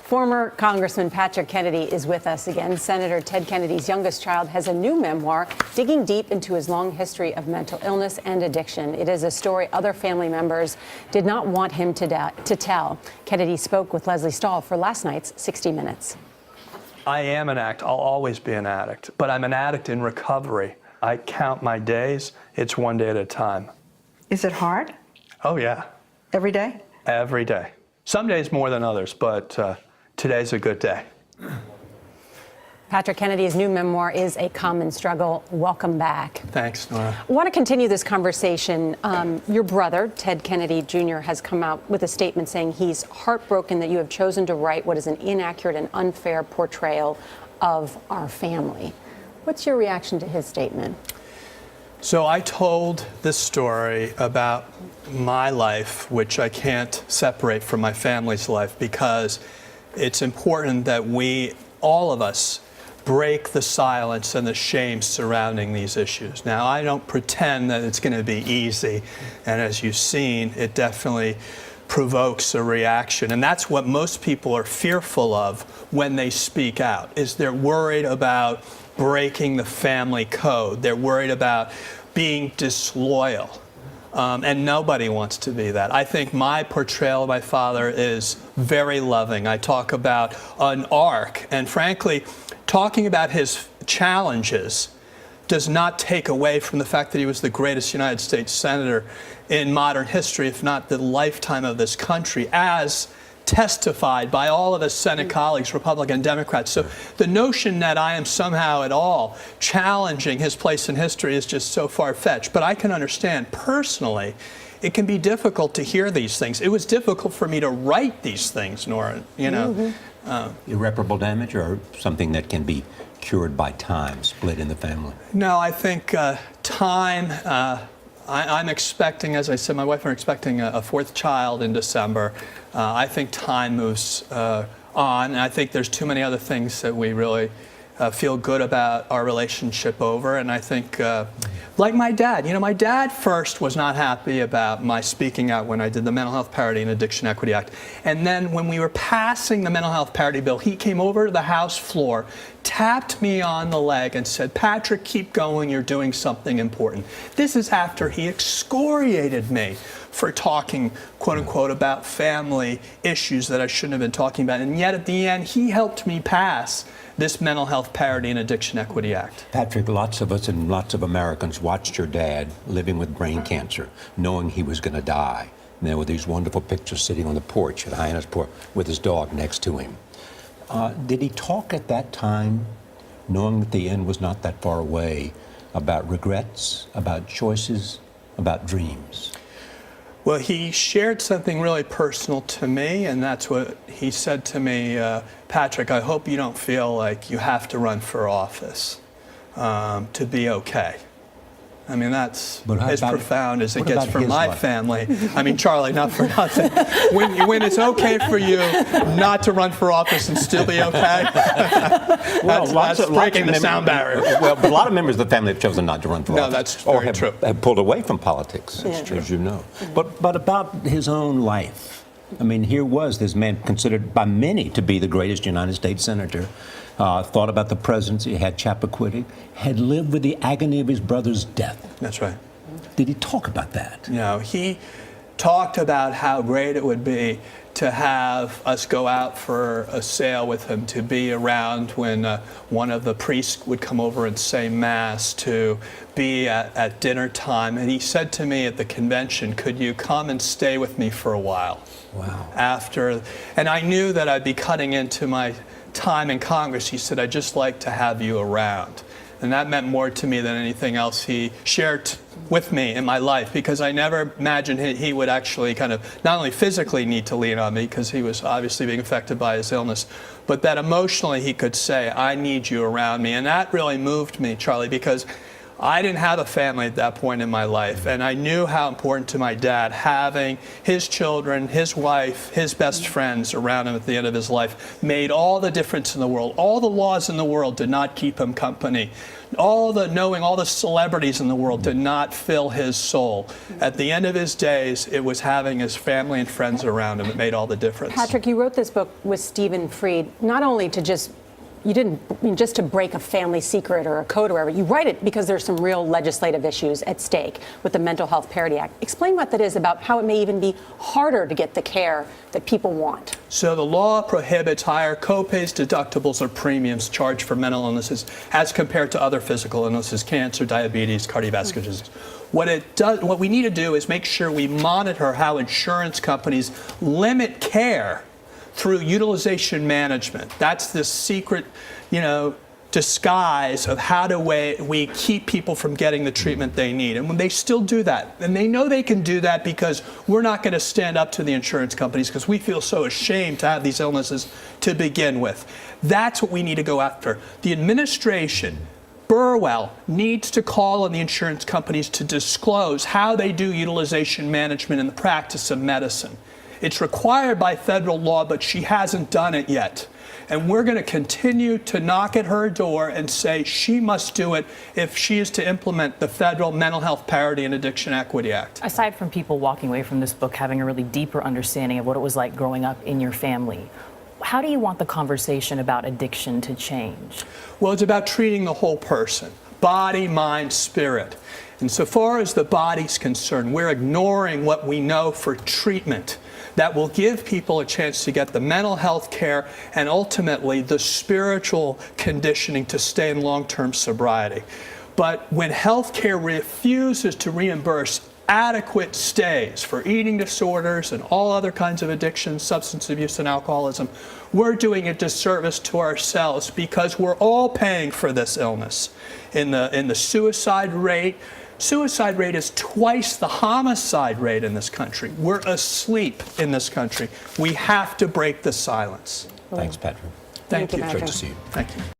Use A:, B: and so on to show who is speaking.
A: Former Congressman Patrick Kennedy is with us again. Senator Ted Kennedy's youngest child has a new memoir digging deep into his long history of mental illness and addiction. It is a story other family members did not want him to tell. Kennedy spoke with Leslie Stahl for last night's 60 Minutes.
B: I am an addict. I'll always be an addict, but I'm an addict in recovery. I count my days. It's one day at a time.
C: Is it hard?
B: Oh, yeah.
C: Every day?
B: Every day. Some days more than others, but today's a good day.
A: Patrick Kennedy's new memoir is A Common Struggle. Welcome back.
B: Thanks, Nora.
A: I want to continue this conversation. Your brother, Ted Kennedy Jr., has come out with a statement saying he's heartbroken that you have chosen to write what is an inaccurate and unfair portrayal of our family. What's your reaction to his statement?
B: So I told this story about my life, which I can't separate from my family's life, because it's important that we, all of us, break the silence and the shame surrounding these issues. Now, I don't pretend that it's going to be easy, and as you've seen, it definitely provokes a reaction, and that's what most people are fearful of when they speak out, is they're worried about breaking the family code. They're worried about being disloyal. And nobody wants to be that. I think my portrayal of my father is very loving. I talk about an arc, and frankly, talking about his challenges does not take away from the fact that he was the greatest United States senator in modern history, if not the lifetime of this country, as testified by all of his Senate colleagues, Republican and Democrats. So the notion that I am somehow at all challenging his place in history is just so far-fetched. But I can understand personally, it can be difficult to hear these things. It was difficult for me to write these things, Nora, you know.
D: Irreparable damage, or something that can be cured by time, split in the family?
B: No, I think time. I'm expecting, as I said, my wife and I are expecting a fourth child in December. I think time moves on, and I think there's too many other things that we really feel good about our relationship over. And I think, like my dad, you know, my dad first was not happy about my speaking out when I did the Mental Health Parity and Addiction Equity Act. And then when we were passing the Mental Health Parity bill, he came over to the House floor, tapped me on the leg and said, "Patrick, keep going, you're doing something important." This is after he excoriated me for talking, quote unquote, about family issues that I shouldn't have been talking about. And yet at the end, he helped me pass this Mental Health Parity and Addiction Equity Act.
D: Patrick, lots of us and lots of Americans watched your dad living with brain cancer, knowing he was going to die. And there were these wonderful pictures sitting on the porch, at Hyannis Porch, with his dog next to him. Did he talk at that time, knowing that the end was not that far away, about regrets, about choices, about dreams?
B: Well, he shared something really personal to me, and that's what he said to me, "Patrick, I hope you don't feel like you have to run for office to be okay." I mean, that's as profound as it gets from my family. I mean, Charlie, not for nothing. When it's okay for you not to run for office and still be okay,
D: well,
B: that's breaking the sound barrier.
D: Well, but a lot of members of the family have chosen not to run for office.
B: No, that's very true.
D: Have pulled away from politics, as you know. But about his own life. I mean, here was this man considered by many to be the greatest United States senator, thought about the presidency, had Chappaquiddick, had lived with the agony of his brother's death.
B: That's right.
D: Did he talk about that?
B: You know, he talked about how great it would be to have us go out for a sail with him, to be around when one of the priests would come over and say Mass, to be at dinner time. And he said to me at the convention, "Could you come and stay with me for a while?"
D: Wow.
B: And I knew that I'd be cutting into my time in Congress. He said, "I'd just like to have you around." And that meant more to me than anything else he shared with me in my life, because I never imagined he would actually kind of not only physically need to lean on me, because he was obviously being affected by his illness, but that emotionally he could say, "I need you around me." And that really moved me, Charlie, because I didn't have a family at that point in my life, and I knew how important to my dad having his children, his wife, his best friends around him at the end of his life made all the difference in the world. All the laws in the world did not keep him company. Knowing all the celebrities in the world did not fill his soul. At the end of his days, it was having his family and friends around him that made all the difference.
A: Patrick, you wrote this book with Stephen Fried, not only to just to break a family secret or a code or whatever. You write it because there's some real legislative issues at stake with the Mental Health Parity Act. Explain what that is about, how it may even be harder to get the care that people want.
B: So the law prohibits higher copays, deductibles, or premiums charged for mental illnesses as compared to other physical illnesses, cancer, diabetes, cardiovascular disease. What we need to do is make sure we monitor how insurance companies limit care through utilization management. That's the secret, disguise of how do we keep people from getting the treatment they need. And when they still do that, and they know they can do that because we're not going to stand up to the insurance companies because we feel so ashamed to have these illnesses to begin with. That's what we need to go after. The administration, Burwell, needs to call on the insurance companies to disclose how they do utilization management in the practice of medicine. It's required by federal law, but she hasn't done it yet. And we're going to continue to knock at her door and say she must do it if she is to implement the federal Mental Health Parity and Addiction Equity Act.
E: Aside from people walking away from this book having a really deeper understanding of what it was like growing up in your family, how do you want the conversation about addiction to change?
B: Well, it's about treating the whole person, body, mind, spirit. And so far as the body's concerned, we're ignoring what we know for treatment that will give people a chance to get the mental health care and ultimately the spiritual conditioning to stay in long-term sobriety. But when health care refuses to reimburse adequate stays for eating disorders and all other kinds of addictions, substance abuse and alcoholism, we're doing a disservice to ourselves because we're all paying for this illness. In the suicide rate is twice the homicide rate in this country. We're asleep in this country. We have to break the silence.
D: Thanks, Patrick.
B: Thank you.
A: Patrick.
D: Great to see you.
B: Thank you.